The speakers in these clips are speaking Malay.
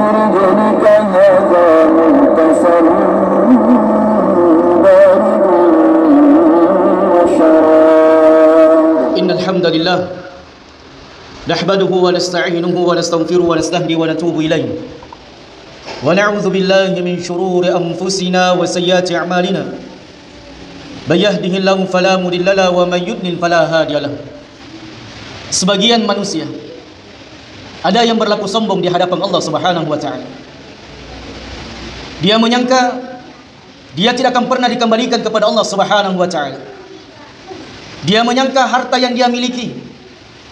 برجلك هذا مغتسل بارد وشراب إن الحمد لله نحمده ونستعينه ونستغفره ونستهدي ونتوب إليه ونعوذ بالله من شرور أنفسنا وسيئات أعمالنا من يهده الله فلا مضل له ومن يضلل فلا هادي له. Sebagian manusia ada yang berlaku sombong di hadapan Allah Subhanahu wa taala. Dia menyangka dia tidak akan pernah dikembalikan kepada Allah Subhanahu wa taala. Dia menyangka harta yang dia miliki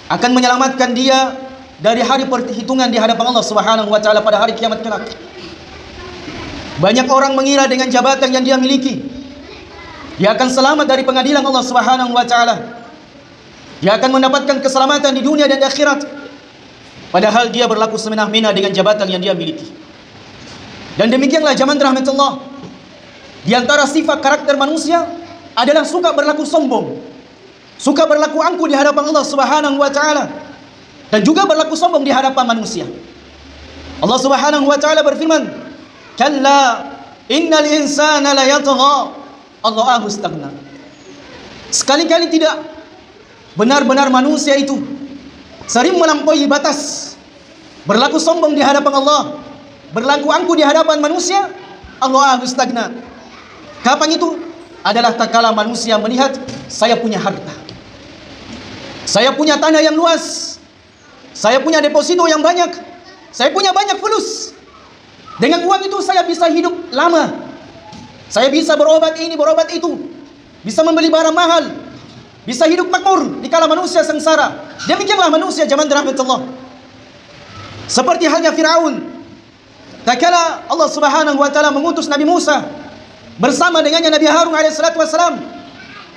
akan menyelamatkan dia dari hari perhitungan di hadapan Allah Subhanahu wa taala pada hari kiamat kelak. Banyak orang mengira dengan jabatan yang dia miliki dia akan selamat dari pengadilan Allah Subhanahu wa taala. Dia akan mendapatkan keselamatan di dunia dan di akhirat. Padahal dia berlaku semena-mena dengan jabatan yang dia miliki. Dan demikianlah zaman rahmatullah. Di antara sifat karakter manusia adalah suka berlaku sombong, suka berlaku angkuh di hadapan Allah Subhanahu wa taala, dan juga berlaku sombong di hadapan manusia. Allah Subhanahu wa taala berfirman, "Kalla innal insana la yatgha Allahu istaghna." Sekali-kali tidak. Benar-benar manusia itu sering melampaui batas, berlaku sombong di hadapan Allah, berlaku angkuh di hadapan manusia. Allahu istaghna. Kapan itu? Adalah tatkala manusia melihat saya punya harta, saya punya tanah yang luas, saya punya deposito yang banyak, saya punya banyak fulus. Dengan uang itu saya bisa hidup lama, saya bisa berobat ini, berobat itu, bisa membeli barang mahal, bisa hidup makmur di kala manusia sengsara. Demikianlah manusia zaman rahmatullah. Seperti halnya Firaun. Tatkala Allah Subhanahu wa taala mengutus Nabi Musa bersama dengannya Nabi Harun alaihi salatu wasalam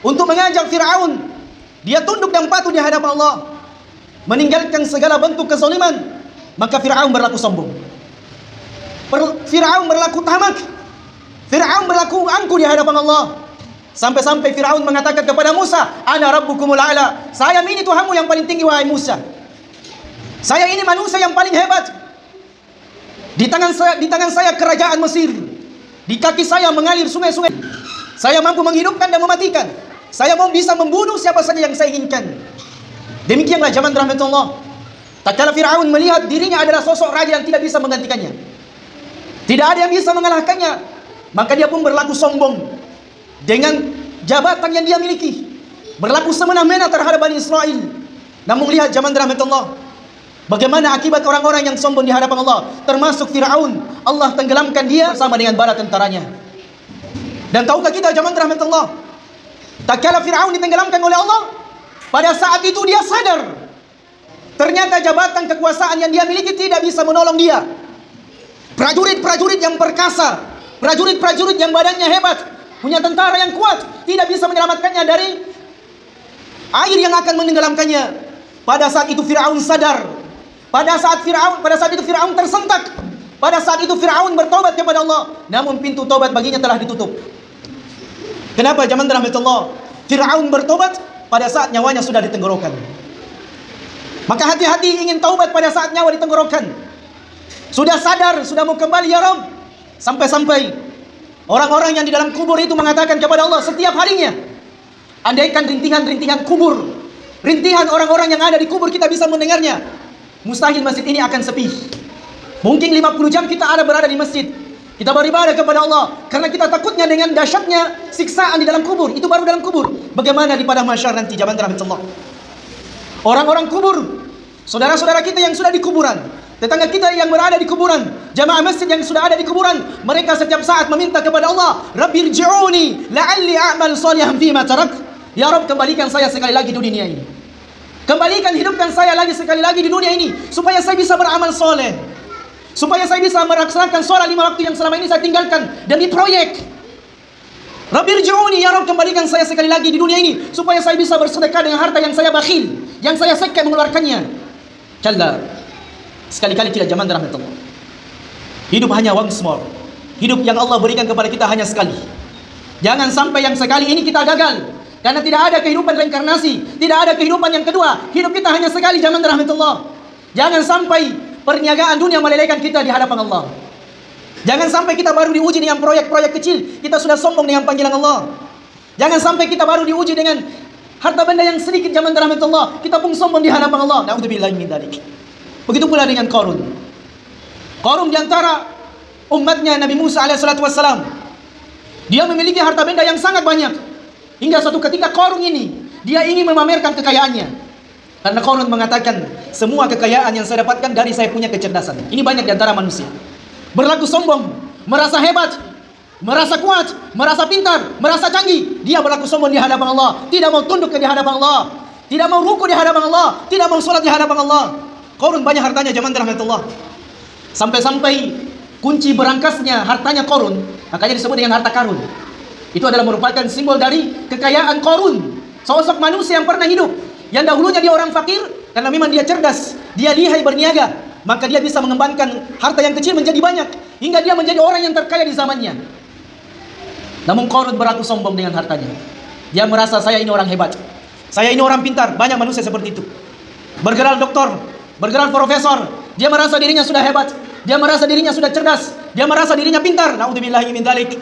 untuk mengajak Firaun, dia tunduk dan patuh di hadapan Allah, meninggalkan segala bentuk kezaliman. Maka Firaun berlaku sombong, Firaun berlaku tamak, Firaun berlaku angkuh di hadapan Allah. Sampai-sampai Firaun mengatakan kepada Musa, "Ana rabbukumul a'la." Saya ini Tuhanmu yang paling tinggi wahai Musa. Saya ini manusia yang paling hebat. Di tangan saya kerajaan Mesir. Di kaki saya mengalir sungai-sungai. Saya mampu menghidupkan dan mematikan. Saya mau bisa membunuh siapa saja yang saya inginkan. Demikianlah zaman rahmatullah. Tatkala Firaun melihat dirinya adalah sosok raja yang tidak bisa menggantikannya, tidak ada yang bisa mengalahkannya, maka dia pun berlaku sombong dengan jabatan yang dia miliki, berlaku semena-mena terhadap Bani Israel. Namun lihat zaman rahmatullah, bagaimana akibat orang-orang yang sombong di hadapan Allah, termasuk Firaun. Allah tenggelamkan dia bersama dengan bala tentaranya. Dan tahukah kita zaman rahmatullah, tatkala Firaun ditenggelamkan oleh Allah, pada saat itu dia sadar ternyata jabatan kekuasaan yang dia miliki tidak bisa menolong dia. Prajurit-prajurit yang perkasa, prajurit-prajurit yang badannya hebat, punya tentara yang kuat, tidak bisa menyelamatkannya dari air yang akan menenggelamkannya. Pada saat itu Firaun sadar. Pada saat itu Firaun tersentak. Pada saat itu Firaun bertobat kepada Allah. Namun pintu tobat baginya telah ditutup. Kenapa zaman rahmatullah? Firaun bertobat pada saat nyawanya sudah ditenggorokan. Maka hati-hati ingin taubat pada saat nyawa ditenggorokan. Sudah sadar, sudah mau kembali ya Rabb. Sampai-sampai orang-orang yang di dalam kubur itu mengatakan kepada Allah setiap harinya, andaikan rintihan-rintihan kubur, rintihan orang-orang yang ada di kubur kita bisa mendengarnya, mustahil masjid ini akan sepi. Mungkin 50 jam kita ada berada di masjid, kita beribadah kepada Allah, karena kita takutnya dengan dahsyatnya siksaan di dalam kubur. Itu baru dalam kubur. Bagaimana di padang mahsyar nanti zaman rahmatullah? Orang-orang kubur, saudara-saudara kita yang sudah di kuburan, tetangga kita yang berada di kuburan, jamaah masjid yang sudah ada di kuburan, mereka setiap saat meminta kepada Allah, "Rabbirji'uni la'alli a'mal shalihan fima tarak." Ya Rabb, kembalikan saya sekali lagi di dunia ini. Kembalikan, hidupkan saya lagi sekali lagi di dunia ini, supaya saya bisa beramal soleh, supaya saya bisa melaksanakan sholat 5 waktu yang selama ini saya tinggalkan demi proyek. Rabbirji'uni, ya Rabb, kembalikan saya sekali lagi di dunia ini, supaya saya bisa bersedekah dengan harta yang saya bakhil, yang saya sekat mengeluarkannya. Kalla, sekali-kali tidak zaman rahmatullah. Hidup hanya once more. Hidup yang Allah berikan kepada kita hanya sekali. Jangan sampai yang sekali ini kita gagal, karena tidak ada kehidupan reinkarnasi, tidak ada kehidupan yang kedua. Hidup kita hanya sekali zaman rahmatullah. Jangan sampai perniagaan dunia melelehkan kita di hadapan Allah. Jangan sampai kita baru diuji dengan proyek-proyek kecil, kita sudah sombong dengan panggilan Allah. Jangan sampai kita baru diuji dengan harta benda yang sedikit zaman rahmat Allah, kita pun sombong di hadapan Allah. Na'udzubillahi min dzalik. Begitu pula dengan Qarun. Qarun di antara umatnya Nabi Musa alaihissalatu wassalam. Dia memiliki harta benda yang sangat banyak. Hingga suatu ketika Qarun ini, dia ingin memamerkan kekayaannya. Karena Qarun mengatakan, semua kekayaan yang saya dapatkan dari saya punya kecerdasan. Ini banyak di antara manusia. Berlaku sombong, merasa hebat, merasa kuat, merasa pintar, merasa canggih. Dia berlaku sombong di hadapan Allah, tidak mau tunduk di hadapan Allah, tidak mau ruku di hadapan Allah, tidak mau sholat di hadapan Allah. Qarun banyak hartanya zaman rahmatullah. Sampai-sampai kunci berangkasnya hartanya Qarun, makanya disebut dengan harta karun. Itu adalah merupakan simbol dari kekayaan Qarun, sosok manusia yang pernah hidup, yang dahulunya dia orang fakir, karena memang dia cerdas, dia lihai berniaga, maka dia bisa mengembangkan harta yang kecil menjadi banyak, hingga dia menjadi orang yang terkaya di zamannya. Namun Qarun berlaku sombong dengan hartanya. Dia merasa, saya ini orang hebat, saya ini orang pintar. Banyak manusia seperti itu, bergelar doktor, bergelar profesor. Dia merasa dirinya sudah hebat, dia merasa dirinya sudah cerdas, dia merasa dirinya pintar. Na'udzubillahi min dzalik.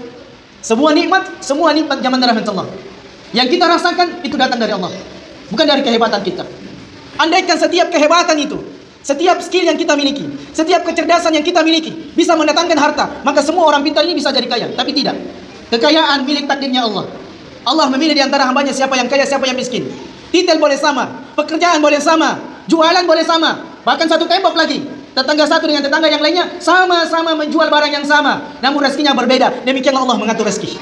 Semua nikmat zaman rahmatullah yang kita rasakan itu datang dari Allah, bukan dari kehebatan kita. Andaikan setiap kehebatan itu, setiap skill yang kita miliki, setiap kecerdasan yang kita miliki bisa mendatangkan harta, maka semua orang pintar ini bisa jadi kaya. Tapi tidak. Kekayaan milik takdirnya Allah. Allah memilih di antara hambanya siapa yang kaya, siapa yang miskin. Titel boleh sama, pekerjaan boleh sama, jualan boleh sama, bahkan satu tembok lagi. Tetangga satu dengan tetangga yang lainnya sama-sama menjual barang yang sama, namun rezekinya berbeda. Demikianlah Allah mengatur rezeki.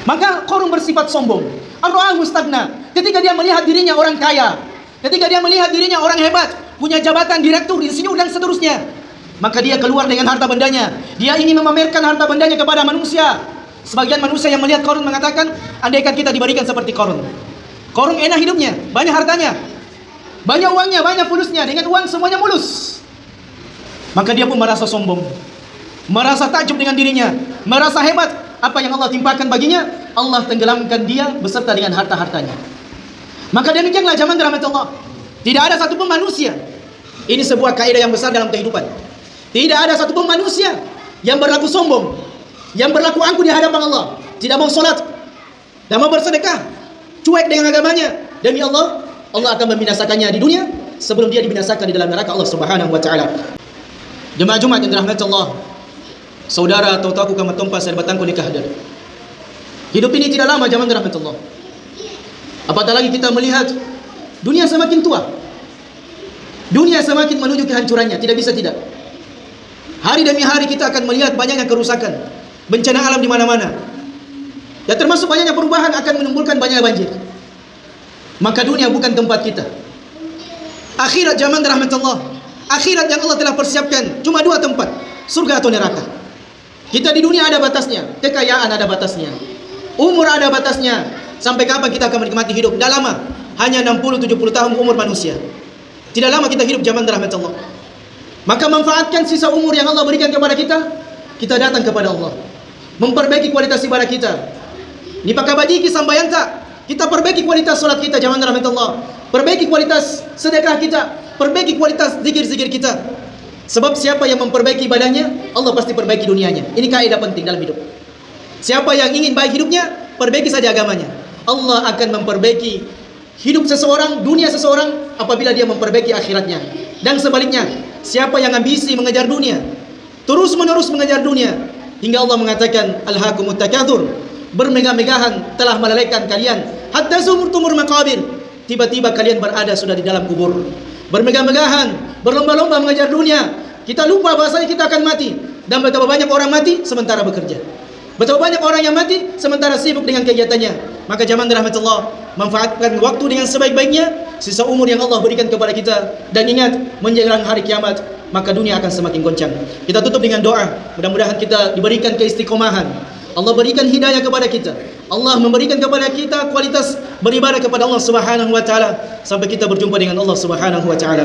Maka Qarun bersifat sombong. Ar-ra'ahu stagna. Ketika dia melihat dirinya orang kaya, ketika dia melihat dirinya orang hebat, punya jabatan direktur, insinyur dan seterusnya, maka dia keluar dengan harta bendanya. Dia ingin memamerkan harta bendanya kepada manusia. Sebagian manusia yang melihat Qarun mengatakan, andaikan kita diberikan seperti Qarun. Qarun enak hidupnya, banyak hartanya, banyak uangnya, banyak fulusnya, dengan uang semuanya mulus. Maka dia pun merasa sombong, merasa takjub dengan dirinya, merasa hebat. Apa yang Allah timpakan baginya, Allah tenggelamkan dia beserta dengan harta-hartanya. Maka demikianlah zaman rahmat Allah. Tidak ada satupun manusia, ini sebuah kaidah yang besar dalam kehidupan, tidak ada satupun manusia yang berlaku sombong, yang berlaku angkuh di hadapan Allah, tidak mau sholat, tidak mau bersedekah, cuek dengan agamanya. Demi Allah, Allah akan membinasakannya di dunia sebelum dia dibinasakan di dalam neraka Allah Subhanahu wa taala. Jemaah Jumat yang dirahmati Allah, saudara atau aku kama tompa saya batangku nikah hadir. Hidup ini tidak lama zaman rahmat Allah. Apatah lagi kita melihat dunia semakin tua, dunia semakin menuju kehancurannya. Tidak bisa tidak. Hari demi hari kita akan melihat banyaknya kerusakan, bencana alam di mana-mana. Ya termasuk banyaknya perubahan akan menimbulkan banyak banjir. Maka dunia bukan tempat kita. Akhirat zaman rahmat Allah, akhirat yang Allah telah persiapkan cuma dua tempat, surga atau neraka. Kita di dunia ada batasnya, kekayaan ada batasnya, umur ada batasnya. Sampai kapan kita akan menikmati hidup? Tidak lama, hanya 60-70 tahun umur manusia. Tidak lama kita hidup zaman rahmat Allah. Maka manfaatkan sisa umur yang Allah berikan kepada kita. Kita datang kepada Allah, memperbaiki kualitas ibadah kita. Ni pakabajiki sambayanta, kita perbaiki kualitas salat kita zaman rahmat Allah, perbaiki kualitas sedekah kita, perbaiki kualitas zikir-zikir kita. Sebab siapa yang memperbaiki ibadahnya, Allah pasti perbaiki dunianya. Ini kaidah penting dalam hidup. Siapa yang ingin baik hidupnya, perbaiki saja agamanya. Allah akan memperbaiki hidup seseorang, dunia seseorang apabila dia memperbaiki akhiratnya. Dan sebaliknya, siapa yang ambisi mengejar dunia, terus-menerus mengejar dunia, hingga Allah mengatakan alhaakumut takatsur, bermegah-megahan telah melalaikan kalian hatta zumurtumur maqabir, tiba-tiba kalian berada sudah di dalam kubur. Bermegah-megahan, berlomba-lomba mengejar dunia, kita lupa bahasanya kita akan mati. Dan betapa banyak orang mati sementara bekerja, betapa banyak orang yang mati sementara sibuk dengan kegiatannya. Maka zaman rahmat Allah, manfaatkan waktu dengan sebaik-baiknya, sisa umur yang Allah berikan kepada kita. Dan ingat, menjelang hari kiamat, maka dunia akan semakin goncang. Kita tutup dengan doa, mudah-mudahan kita diberikan keistiqomahan, Allah berikan hidayah kepada kita, Allah memberikan kepada kita kualitas beribadah kepada Allah Subhanahu wa taala sampai kita berjumpa dengan Allah Subhanahu wa taala.